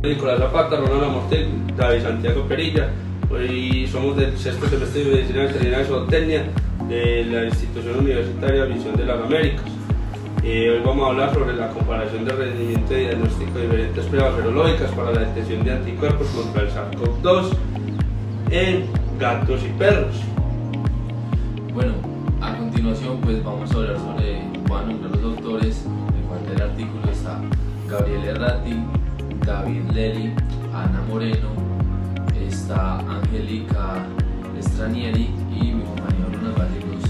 Nicolás Zapata, Ronald Amortel, David Santiago Perilla. Hoy somos del sexto semestre de Medicina Veterinaria y Zootecnia de la Institución Universitaria Visión de las Américas. Hoy vamos a hablar sobre la comparación de rendimiento y diagnóstico de diferentes pruebas serológicas para la detección de anticuerpos contra el SARS-CoV-2 en gatos y perros. Bueno, a continuación pues vamos a hablar sobre, voy a nombrar los autores, en cuanto al artículo está Gabriel Errati, David Lely, Ana Moreno, está Angélica Stranieri y mi compañero Ronald Gallegos.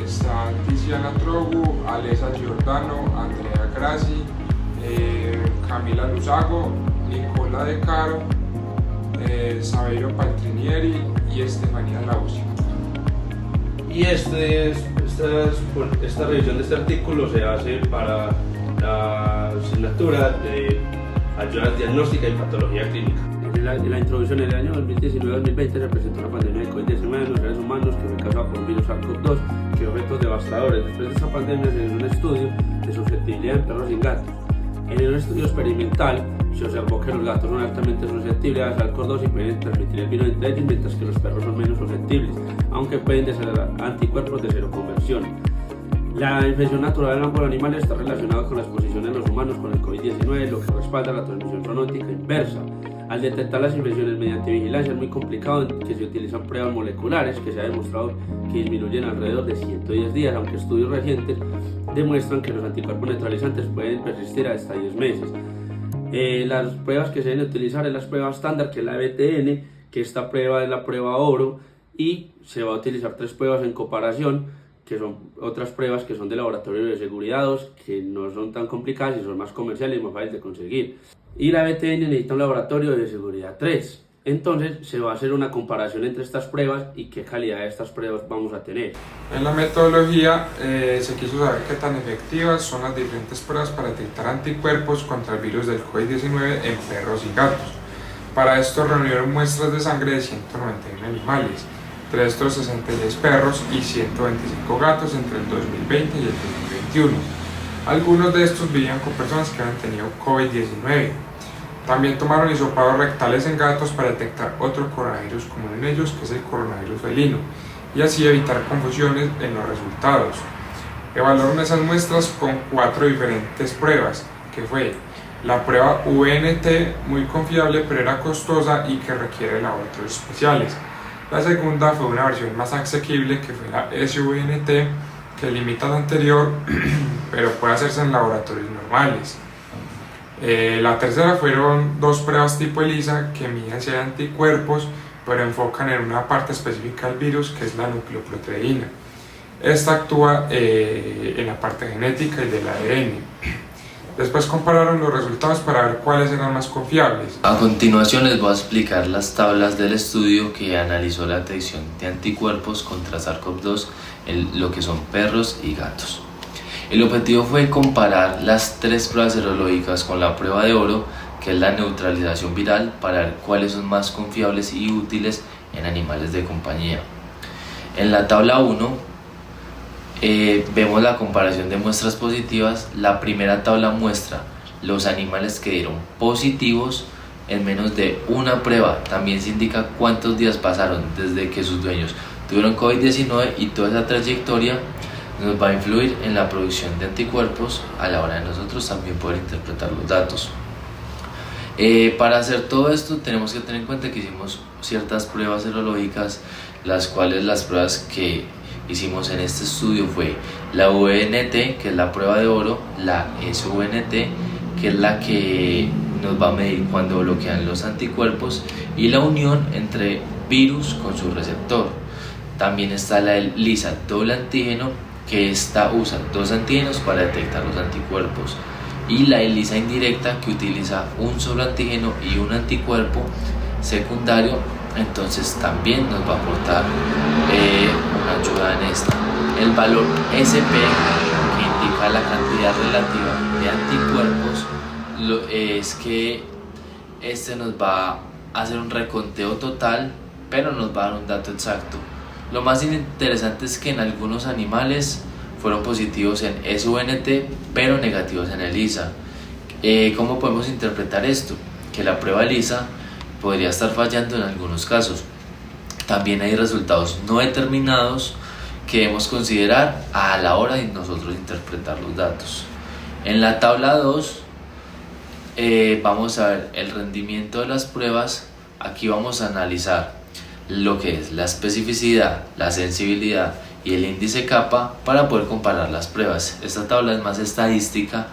Está Tiziana Trogu, Alessa Giordano, Andrea Grassi, Camila Luzago, Nicola De Caro, Saverio Paltrinieri y Estefanía Lausi. Y esta revisión de este artículo se hace para la asignatura de ayudas diagnósticas y patología clínica. En la introducción, en el año 2019-2020 se presentó una pandemia de COVID-19 en los seres humanos que fue causada por un virus SARS-CoV-2 que dio efectos devastadores. Después de esta pandemia se hizo un estudio de susceptibilidad en perros y gatos. En un estudio experimental se observó que los gatos son altamente susceptibles a SARS-CoV-2 y pueden transmitir el virus entre ellos, mientras que los perros son menos susceptibles, aunque pueden desarrollar anticuerpos de cero conversión. La infección natural en ambos animales está relacionada con la exposición en los humanos con el COVID-19, lo que respalda la transmisión zoonótica inversa. Al detectar las infecciones mediante vigilancia es muy complicado, que se utilizan pruebas moleculares que se ha demostrado que disminuyen alrededor de 110 días, aunque estudios recientes demuestran que los anticuerpos neutralizantes pueden persistir hasta 10 meses. Las pruebas que se deben utilizar es la prueba estándar, que es la BTN, que esta prueba es la prueba oro, y se va a utilizar 3 pruebas en comparación, que son otras pruebas que son de laboratorio de seguridad, que no son tan complicadas y son más comerciales y más fáciles de conseguir. Y la BTN necesita un laboratorio de seguridad 3. Entonces se va a hacer una comparación entre estas pruebas y qué calidad de estas pruebas vamos a tener. En la metodología se quiso saber qué tan efectivas son las diferentes pruebas para detectar anticuerpos contra el virus del COVID-19 en perros y gatos. Para esto reunieron muestras de sangre de 191 animales, 366 perros y 125 gatos entre el 2020 y el 2021. Algunos de estos vivían con personas que habían tenido COVID-19. También tomaron hisopados rectales en gatos para detectar otro coronavirus común en ellos, que es el coronavirus felino, y así evitar confusiones en los resultados. Evaluaron esas muestras con 4 diferentes pruebas, que fue la prueba VNT, muy confiable pero era costosa y que requiere laboratorios especiales. La segunda fue una versión más asequible, que fue la SVNT, que limita la anterior, pero puede hacerse en laboratorios normales. La tercera fueron 2 pruebas tipo ELISA, que miden si hay anticuerpos, pero enfocan en una parte específica del virus, que es la nucleoproteína. Esta actúa en la parte genética y del ADN. Después compararon los resultados para ver cuáles eran más confiables. A continuación les voy a explicar las tablas del estudio que analizó la detección de anticuerpos contra SARS-CoV-2 en lo que son perros y gatos. El objetivo fue comparar las 3 pruebas serológicas con la prueba de oro, que es la neutralización viral, para ver cuáles son más confiables y útiles en animales de compañía. En la tabla 1 vemos la comparación de muestras positivas. La primera tabla muestra los animales que dieron positivos en menos de una prueba. También se indica cuántos días pasaron desde que sus dueños tuvieron COVID-19, y toda esa trayectoria nos va a influir en la producción de anticuerpos a la hora de nosotros también poder interpretar los datos. Para hacer todo esto tenemos que tener en cuenta que hicimos ciertas pruebas serológicas, las cuales las pruebas que hicimos en este estudio fue la VNT, que es la prueba de oro, la SVNT, que es la que nos va a medir cuando bloquean los anticuerpos, y la unión entre virus con su receptor. También está la ELISA doble antígeno, que esta usa 2 antígenos para detectar los anticuerpos, y la ELISA indirecta, que utiliza un solo antígeno y un anticuerpo secundario. Entonces también nos va a aportar una ayuda en esta. El valor SP, que indica la cantidad relativa de anticuerpos, es que este nos va a hacer un reconteo total, pero nos va a dar un dato exacto. Lo más interesante es que en algunos animales fueron positivos en SVNT, pero negativos en ELISA. ¿Cómo podemos interpretar esto? Que la prueba ELISA podría estar fallando en algunos casos. También hay resultados no determinados que debemos considerar a la hora de nosotros interpretar los datos. En la tabla 2 vamos a ver el rendimiento de las pruebas. Aquí vamos a analizar lo que es la especificidad, la sensibilidad y el índice kappa para poder comparar las pruebas. Esta tabla es más estadística,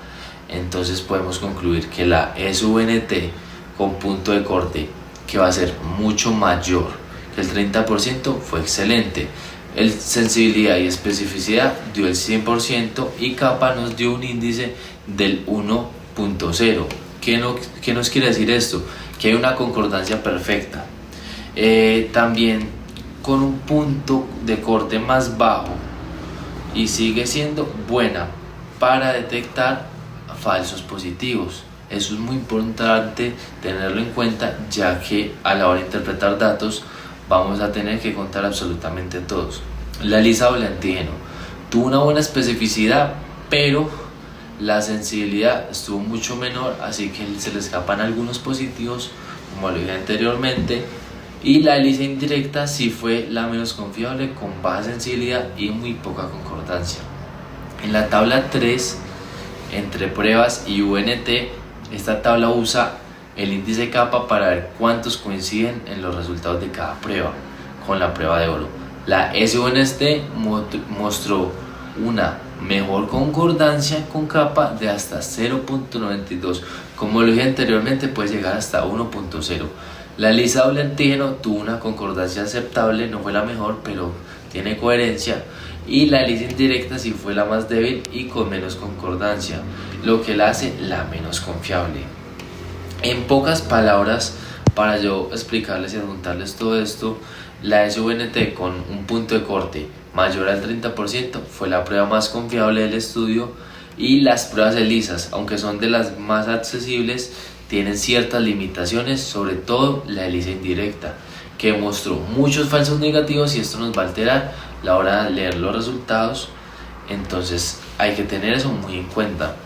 entonces podemos concluir que la SVNT con punto de corte que va a ser mucho mayor que el 30% fue excelente. El sensibilidad y especificidad dio el 100% y kappa nos dio un índice del 1.0. ¿Qué nos quiere decir esto? Que hay una concordancia perfecta. También con un punto de corte más bajo y sigue siendo buena para detectar falsos positivos. Eso es muy importante tenerlo en cuenta, ya que a la hora de interpretar datos vamos a tener que contar absolutamente todos. La ELISA doble antígeno tuvo una buena especificidad, pero la sensibilidad estuvo mucho menor, así que se le escapan algunos positivos, como lo dije anteriormente. Y la ELISA indirecta sí fue la menos confiable, con baja sensibilidad y muy poca concordancia. En la tabla 3, entre pruebas y UNT, esta tabla usa el índice kappa para ver cuántos coinciden en los resultados de cada prueba con la prueba de oro. La SUNST mostró una mejor concordancia con kappa de hasta 0.92. Como lo dije anteriormente, puede llegar hasta 1.0. La ELISA doble antígeno tuvo una concordancia aceptable, no fue la mejor, pero tiene coherencia. Y la ELISA indirecta sí fue la más débil y con menos concordancia, lo que la hace la menos confiable. En pocas palabras, para yo explicarles y adjuntarles todo esto, la SVNT con un punto de corte mayor al 30% fue la prueba más confiable del estudio, y las pruebas ELISA, aunque son de las más accesibles, tienen ciertas limitaciones, sobre todo la ELISA indirecta, que mostró muchos falsos negativos, y esto nos va a alterar la hora de leer los resultados. Entonces hay que tener eso muy en cuenta.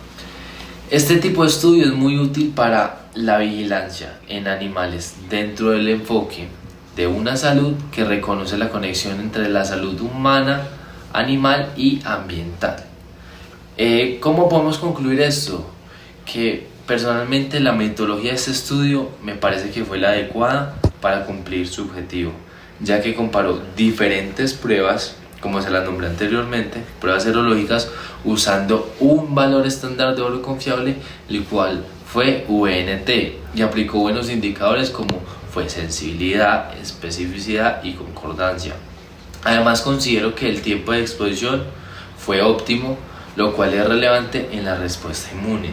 Este tipo de estudio es muy útil para la vigilancia en animales dentro del enfoque de una salud que reconoce la conexión entre la salud humana, animal y ambiental. ¿Cómo podemos concluir esto? Que personalmente la metodología de este estudio me parece que fue la adecuada para cumplir su objetivo, ya que comparó diferentes pruebas, como se las nombré anteriormente, pruebas serológicas, usando un valor estándar de oro confiable, el cual fue VNT, y aplicó buenos indicadores como fue sensibilidad, especificidad y concordancia. Además, considero que el tiempo de exposición fue óptimo, lo cual es relevante en la respuesta inmune.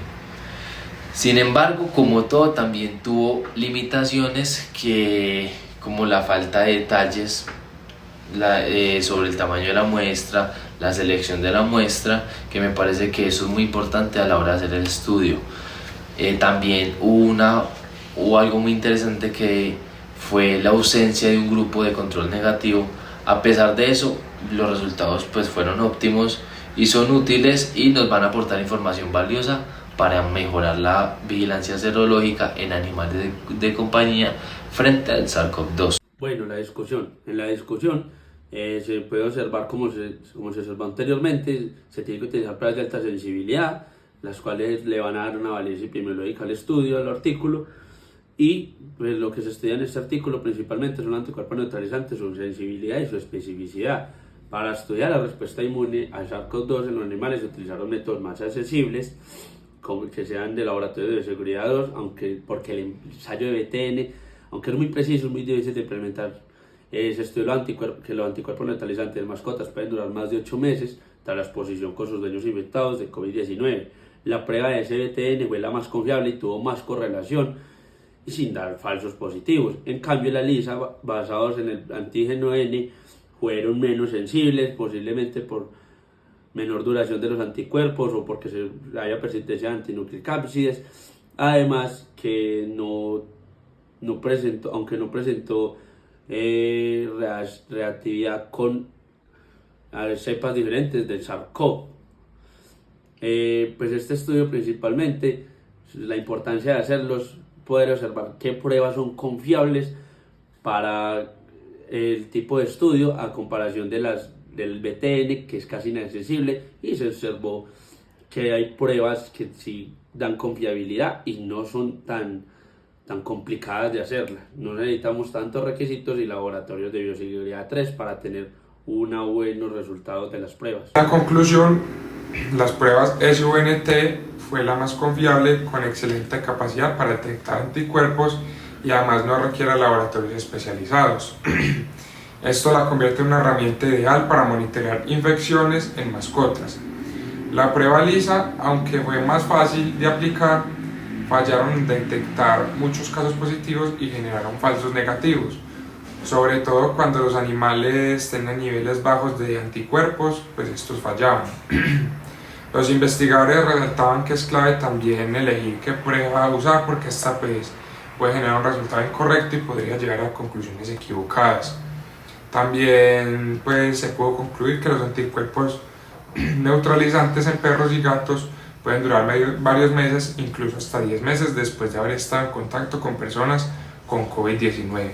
Sin embargo, como todo, también tuvo limitaciones como la falta de detalles sobre el tamaño de la muestra, la selección de la muestra, que me parece que eso es muy importante a la hora de hacer el estudio. También hubo algo muy interesante, que fue la ausencia de un grupo de control negativo. A pesar de eso, los resultados pues fueron óptimos y son útiles, y nos van a aportar información valiosa para mejorar la vigilancia serológica en animales de compañía frente al SARS-CoV-2. Bueno, en la discusión se puede observar, como se observó anteriormente, se tiene que utilizar pruebas de alta sensibilidad, las cuales le van a dar una valencia epidemiológica al estudio, al artículo, y pues lo que se estudia en este artículo principalmente son anticuerpos neutralizantes, su sensibilidad y su especificidad. Para estudiar la respuesta inmune al SARS-CoV-2 en los animales se utilizaron métodos más accesibles, como que sean de laboratorio de seguridad 2, porque el ensayo de BTN, aunque es muy preciso, es muy difícil de implementar. Se estudió que los anticuerpos neutralizantes de mascotas pueden durar más de 8 meses tras la exposición con sus dueños infectados de COVID-19. La prueba de SBTN fue la más confiable y tuvo más correlación y sin dar falsos positivos. En cambio, la ELISA, basados en el antígeno N, fueron menos sensibles, posiblemente por menor duración de los anticuerpos o porque haya persistencia de antinucleocápsides. Además, que aunque no presentó reactividad con cepas diferentes del SARS-CoV. Pues este estudio principalmente La importancia de hacerlos, poder observar qué pruebas son confiables para el tipo de estudio a comparación de del BTN, que es casi inaccesible, y se observó que hay pruebas que sí dan confiabilidad y no son tan complicadas de hacerla. No necesitamos tantos requisitos y laboratorios de bioseguridad 3 para tener buenos resultados de las pruebas. En conclusión, las pruebas SUNT fue la más confiable, con excelente capacidad para detectar anticuerpos y además no requiere laboratorios especializados. Esto la convierte en una herramienta ideal para monitorear infecciones en mascotas. La prueba LISA, aunque fue más fácil de aplicar, fallaron en detectar muchos casos positivos y generaron falsos negativos, sobre todo cuando los animales tenían niveles bajos de anticuerpos, pues estos fallaban. Los investigadores resaltaban que es clave también elegir qué prueba usar, porque esta pues, puede generar un resultado incorrecto y podría llegar a conclusiones equivocadas. También pues, se pudo concluir que los anticuerpos neutralizantes en perros y gatos pueden durar varios meses, incluso hasta 10 meses después de haber estado en contacto con personas con COVID-19.